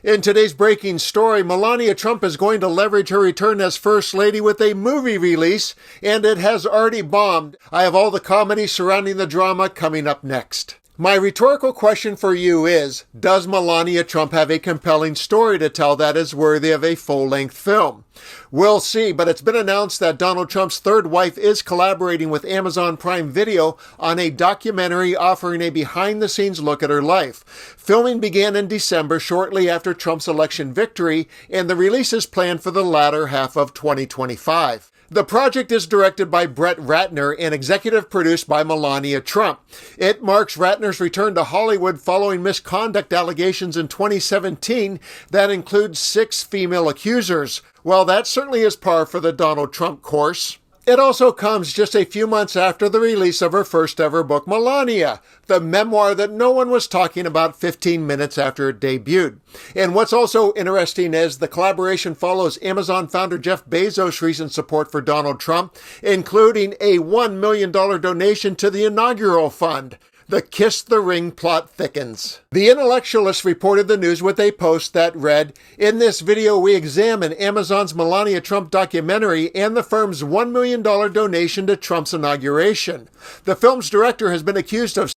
In today's breaking story, Melania Trump is going to leverage her return as First Lady with a movie release, and it has already bombed. I have all the comedy surrounding the drama coming up next. My rhetorical question for you is, does Melania Trump have a compelling story to tell that is worthy of a full-length film? We'll see, but it's been announced that Donald Trump's third wife is collaborating with Amazon Prime Video on a documentary offering a behind-the-scenes look at her life. Filming began in December, shortly after Trump's election victory, and the release is planned for the latter half of 2025. The project is directed by Brett Ratner and executive produced by Melania Trump. It marks Ratner's return to Hollywood following misconduct allegations in 2017 that include 6 female accusers. Well, that certainly is par for the Donald Trump course. It also comes just a few months after the release of her first ever book, Melania, the memoir that no one was talking about 15 minutes after it debuted. And what's also interesting is the collaboration follows Amazon founder Jeff Bezos' recent support for Donald Trump, including a $1 million donation to the inaugural fund. The Kiss the Ring plot thickens. The Intellectualist reported the news with a post that read, "In this video we examine Amazon's Melania Trump documentary and the firm's $1 million donation to Trump's inauguration. The film's director has been accused of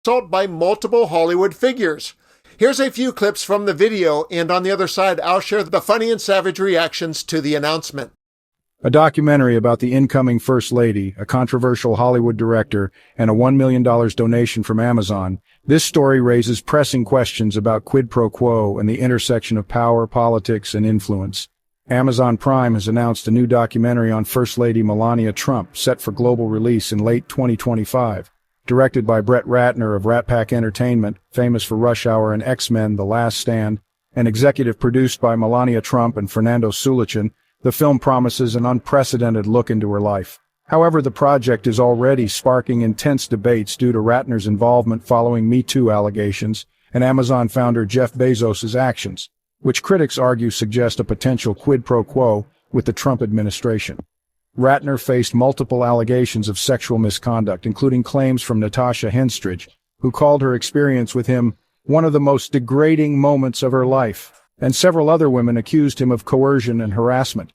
assault by multiple Hollywood figures." Here's a few clips from the video, and on the other side I'll share the funny and savage reactions to the announcement. A documentary about the incoming First Lady, a controversial Hollywood director, and a $1 million donation from Amazon. This story raises pressing questions about quid pro quo and the intersection of power, politics, and influence. Amazon Prime has announced a new documentary on First Lady Melania Trump, set for global release in late 2025. Directed by Brett Ratner of Rat Pack Entertainment, famous for Rush Hour and X-Men: The Last Stand, and executive produced by Melania Trump and Fernando Sulichin, the film promises an unprecedented look into her life. However, the project is already sparking intense debates due to Ratner's involvement following Me Too allegations and Amazon founder Jeff Bezos' actions, which critics argue suggest a potential quid pro quo with the Trump administration. Ratner faced multiple allegations of sexual misconduct, including claims from Natasha Henstridge, who called her experience with him one of the most degrading moments of her life, and several other women accused him of coercion and harassment.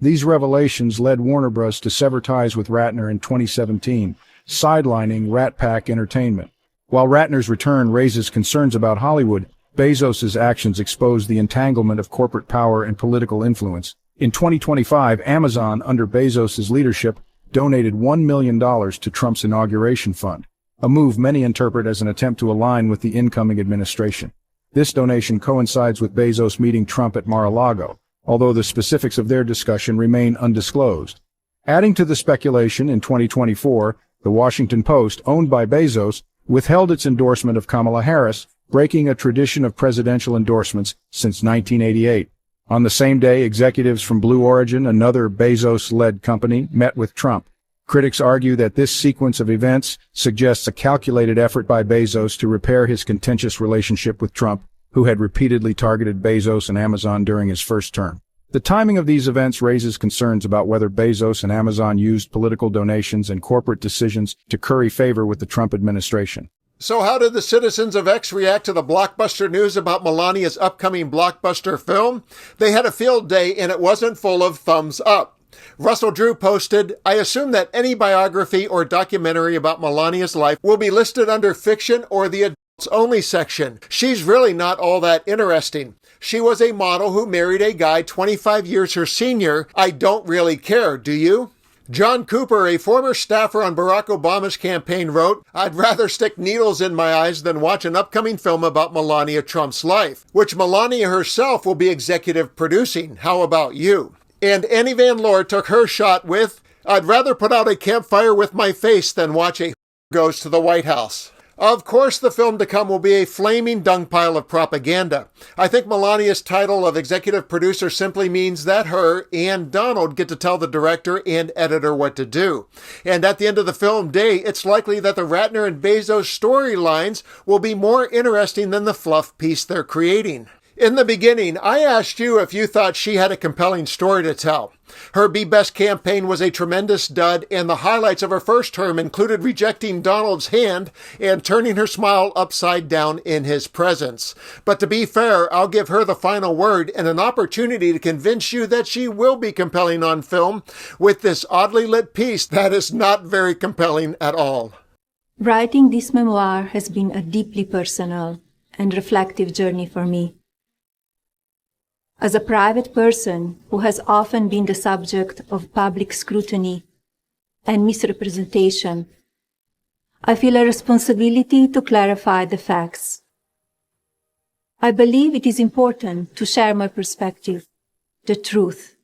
These revelations led Warner Bros. To sever ties with Ratner in 2017, sidelining Rat Pack Entertainment. While Ratner's return raises concerns about Hollywood, Bezos' actions expose the entanglement of corporate power and political influence. In 2025, Amazon, under Bezos' leadership, donated $1 million to Trump's inauguration fund, a move many interpret as an attempt to align with the incoming administration. This donation coincides with Bezos meeting Trump at Mar-a-Lago, although the specifics of their discussion remain undisclosed. Adding to the speculation, in 2024, The Washington Post, owned by Bezos, withheld its endorsement of Kamala Harris, breaking a tradition of presidential endorsements since 1988. On the same day, executives from Blue Origin, another Bezos-led company, met with Trump. Critics argue that this sequence of events suggests a calculated effort by Bezos to repair his contentious relationship with Trump, who had repeatedly targeted Bezos and Amazon during his first term. The timing of these events raises concerns about whether Bezos and Amazon used political donations and corporate decisions to curry favor with the Trump administration. So how did the citizens of X react to the blockbuster news about Melania's upcoming blockbuster film? They had a field day, and it wasn't full of thumbs up. Russell Drew posted, "I assume that any biography or documentary about Melania's life will be listed under fiction or the adults only section. She's really not all that interesting. She was a model who married a guy 25 years her senior. I don't really care, do you?" John Cooper, a former staffer on Barack Obama's campaign, wrote, "I'd rather stick needles in my eyes than watch an upcoming film about Melania Trump's life, which Melania herself will be executive producing. How about you?" And Annie Van Loor took her shot with, "I'd rather put out a campfire with my face than watch a goes to the White House." Of course, the film to come will be a flaming dung pile of propaganda. I think Melania's title of executive producer simply means that her and Donald get to tell the director and editor what to do. And at the end of the film day, it's likely that the Ratner and Bezos storylines will be more interesting than the fluff piece they're creating. In the beginning, I asked you if you thought she had a compelling story to tell. Her Be Best campaign was a tremendous dud, and the highlights of her first term included rejecting Donald's hand and turning her smile upside down in his presence. But to be fair, I'll give her the final word and an opportunity to convince you that she will be compelling on film with this oddly lit piece that is not very compelling at all. Writing this memoir has been a deeply personal and reflective journey for me. As a private person who has often been the subject of public scrutiny and misrepresentation, I feel a responsibility to clarify the facts. I believe it is important to share my perspective, the truth,